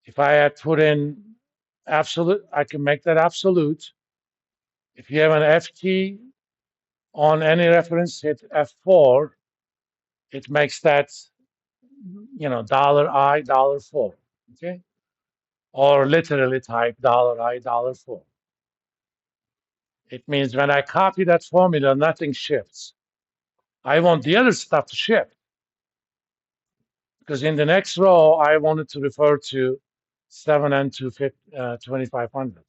If I had put in absolute, I can make that absolute. If you have an F key on any reference, hit F4, it makes that, $I, $4, okay? Or literally type $I, $4. It means when I copy that formula, nothing shifts. I want the other stuff to shift, because in the next row, I wanted to refer to 7N to 2500.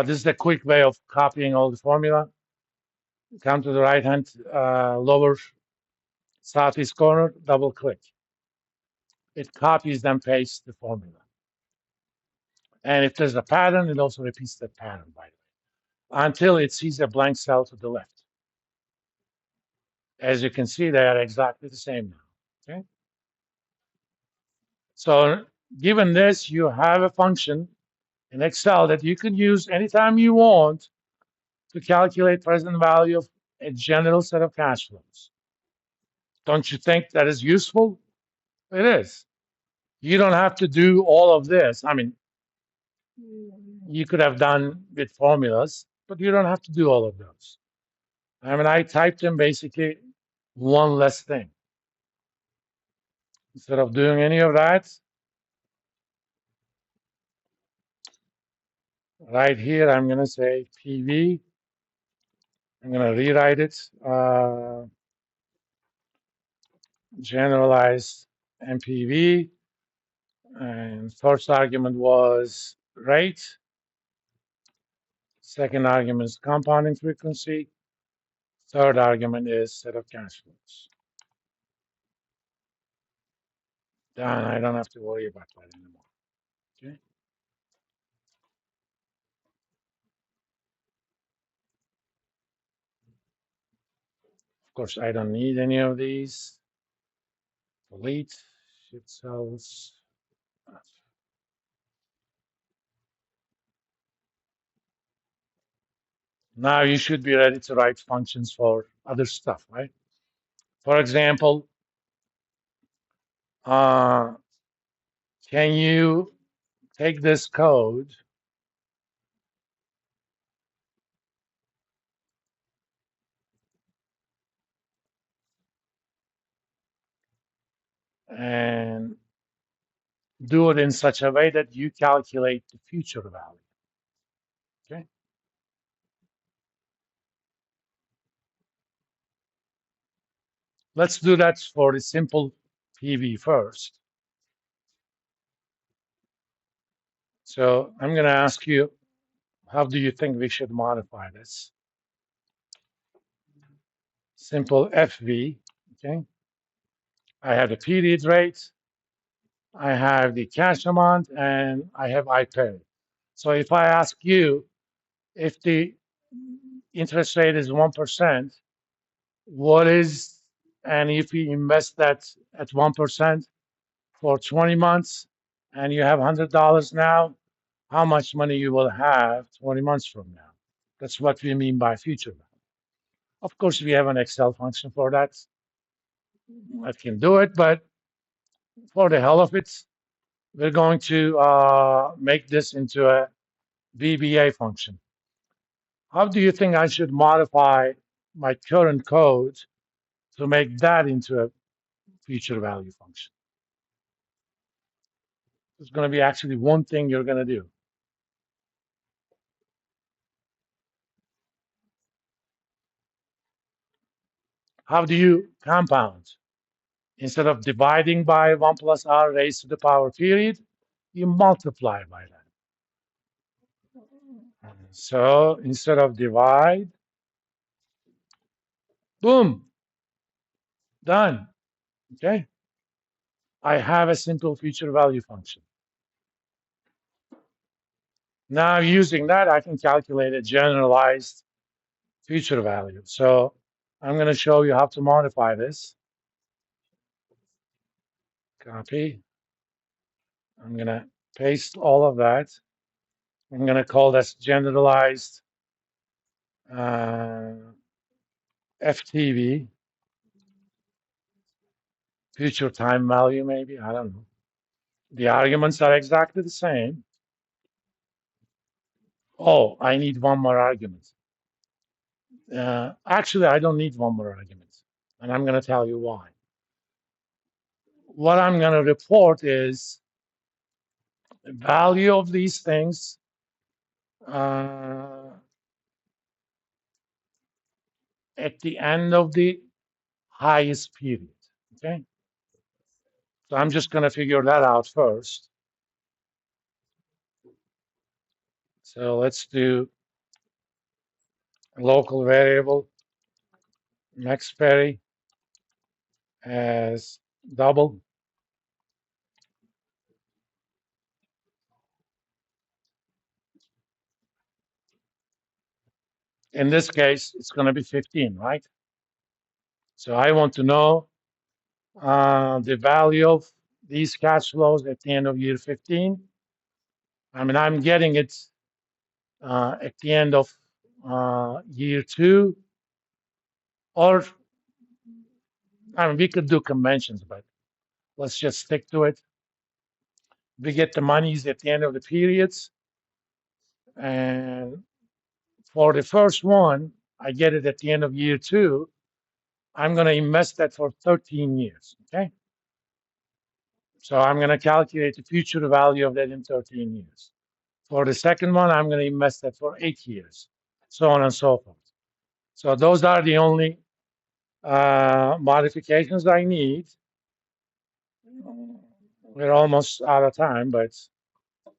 This is the quick way of copying all the formula. Come to the right-hand lower southeast corner, double click. It copies and pastes the formula. And if there's a pattern, it also repeats that pattern, by the way, until it sees a blank cell to the left. As you can see, they are exactly the same now. Okay. So given this, you have a function in Excel that you can use anytime you want to calculate present value of a general set of cash flows. Don't you think that is useful? It is. You don't have to do all of this. I mean, you could have done with formulas, but you don't have to do all of those. I mean, I typed in basically one less thing. Instead of doing any of that, right here, I'm going to say PV. I'm going to rewrite it. Generalized MPV. And first argument was rate. Second argument is compounding frequency. Third argument is set of cash flows. Done. I don't have to worry about that anymore. Okay. Of course, I don't need any of these. Delete. Shift cells. Now you should be ready to write functions for other stuff, right? For example, can you take this code and do it in such a way that you calculate the future value? Okay. Let's do that for the simple PV first. So I'm going to ask you, how do you think we should modify this? Simple FV, okay? I have the period rate, I have the cash amount, and I have IPay. So if I ask you if the interest rate is 1%, what is, and if you invest that at 1% for 20 months and you have $100 now, how much money you will have 20 months from now? That's what we mean by future value. Of course, we have an Excel function for that. I can do it, but for the hell of it, we're going to make this into a VBA function. How do you think I should modify my current code to make that into a future value function? There's going to be actually one thing you're going to do. How do you compound? Instead of dividing by 1 plus r raised to the power period, you multiply by that. So instead of divide, boom, done. Okay. I have a simple future value function. Now using that, I can calculate a generalized future value. So I'm going to show you how to modify this. Copy. I'm going to paste all of that. I'm going to call this generalized FTV, future time value, maybe. I don't know. The arguments are exactly the same. Oh, I need one more argument. Actually, I don't need one more argument. And I'm going to tell you why. What I'm going to report is the value of these things at the end of the highest period. Okay. So I'm just going to figure that out first. So let's do local variable max peri as double. In this case, it's going to be 15, right? So I want to know the value of these cash flows at the end of year 15. I mean, I'm getting it at the end of year 2, or I mean, we could do conventions, but let's just stick to it. We get the monies at the end of the periods, and for the first one, I get it at the end of year 2. I'm going to invest that for 13 years. Okay. So I'm going to calculate the future value of that in 13 years. For the second one, I'm going to invest that for 8 years, so on and so forth. So those are the only modifications I need. We're almost out of time, but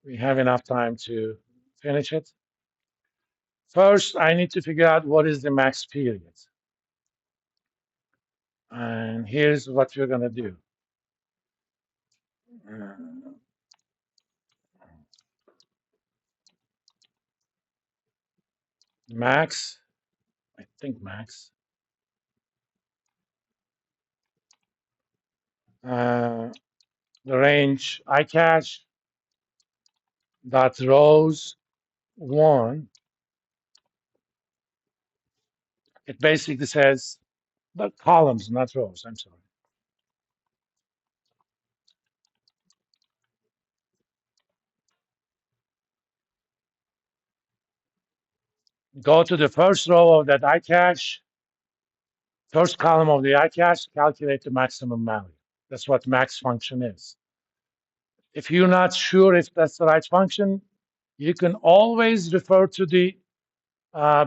we have enough time to finish it. First, I need to figure out what is the max period. And here's what we're going to do. Max, I think max. The range iCash dot rows 1. It basically says the columns, not rows. I'm sorry. Go to the first row of that iCash, first column of the iCash, calculate the maximum value. That's what max function is. If you're not sure if that's the right function, you can always refer to the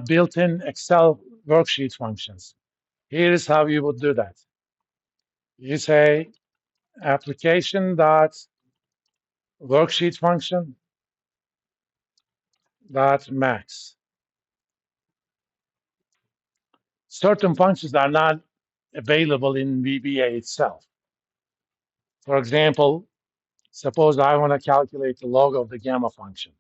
built-in Excel worksheet functions. Here's how you would do that. You say application dot worksheet function dot max. Certain functions are not available in VBA itself. For example, suppose I want to calculate the log of the gamma function.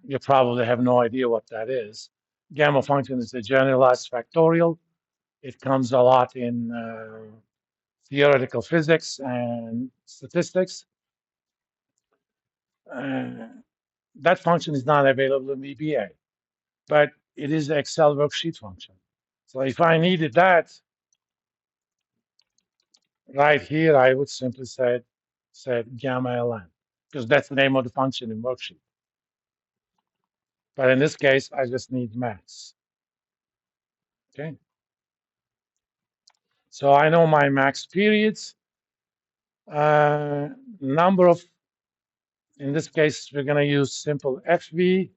You probably have no idea what that is. Gamma function is a generalized factorial. It comes a lot in theoretical physics and statistics. That function is not available in VBA, but it is the Excel worksheet function. So if I needed that right here, I would simply say gamma ln, because that's the name of the function in worksheet. But in this case, I just need max. Okay. So I know my max periods. Number of, in this case, we're going to use simple FV.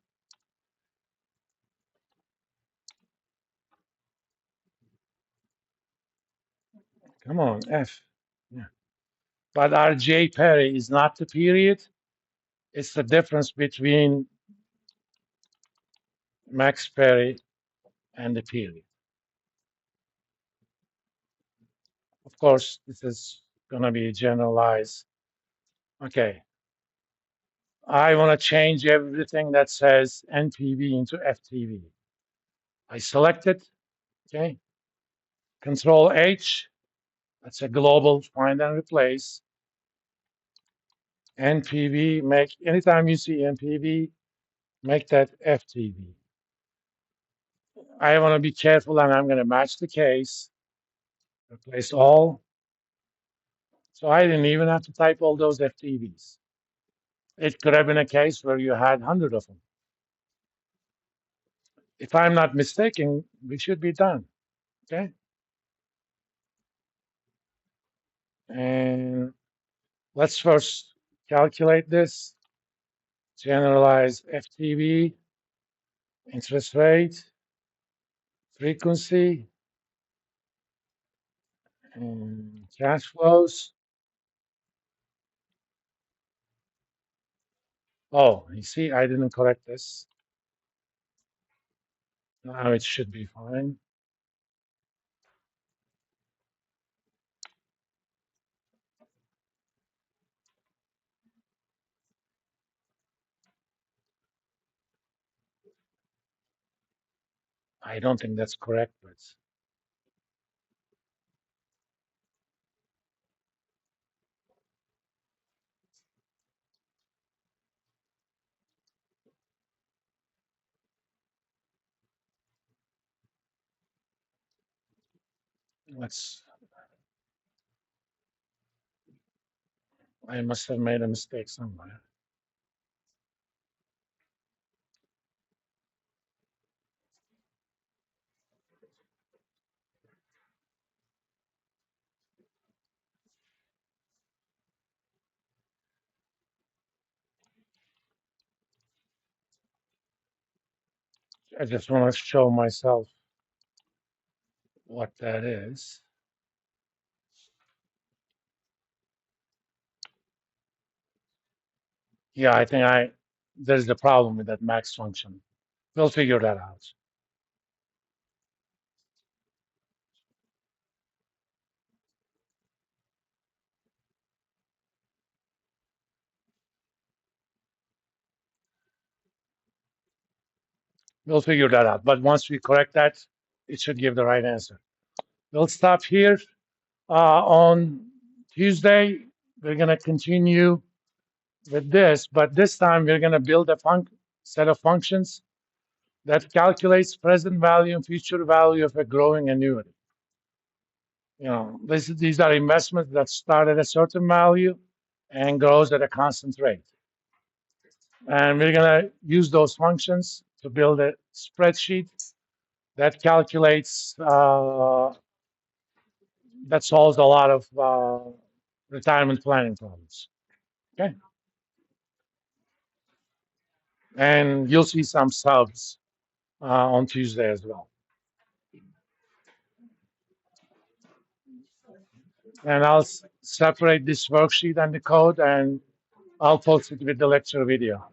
Come on, F. Yeah. But our J peri is not the period. It's the difference between max peri and the period. Of course, this is going to be generalized. Okay. I want to change everything that says NPV into FTV. I select it. Okay. Control H. That's a global find and replace. NPV, make anytime you see NPV, make that FTV. I want to be careful, and I'm going to match the case. Replace all. So I didn't even have to type all those FTVs. It could have been a case where you had 100 of them. If I'm not mistaken, we should be done. Okay. And let's first calculate this. Generalize FTV, interest rate, frequency, and cash flows. Oh, you see, I didn't correct this. Now it should be fine. I don't think that's correct, but let's. I must have made a mistake somewhere. I just want to show myself what that is. Yeah, I think there's the problem with that max function. We'll figure that out. We'll figure that out. But once we correct that, it should give the right answer. We'll stop here. On Tuesday, we're going to continue with this, but this time we're going to build a set of functions that calculates present value and future value of a growing annuity. You know, these are investments that start at a certain value and grows at a constant rate. And we're going to use those functions to build a spreadsheet that calculates, that solves a lot of retirement planning problems. Okay. And you'll see some subs on Tuesday as well. And I'll separate this worksheet and the code, and I'll post it with the lecture video.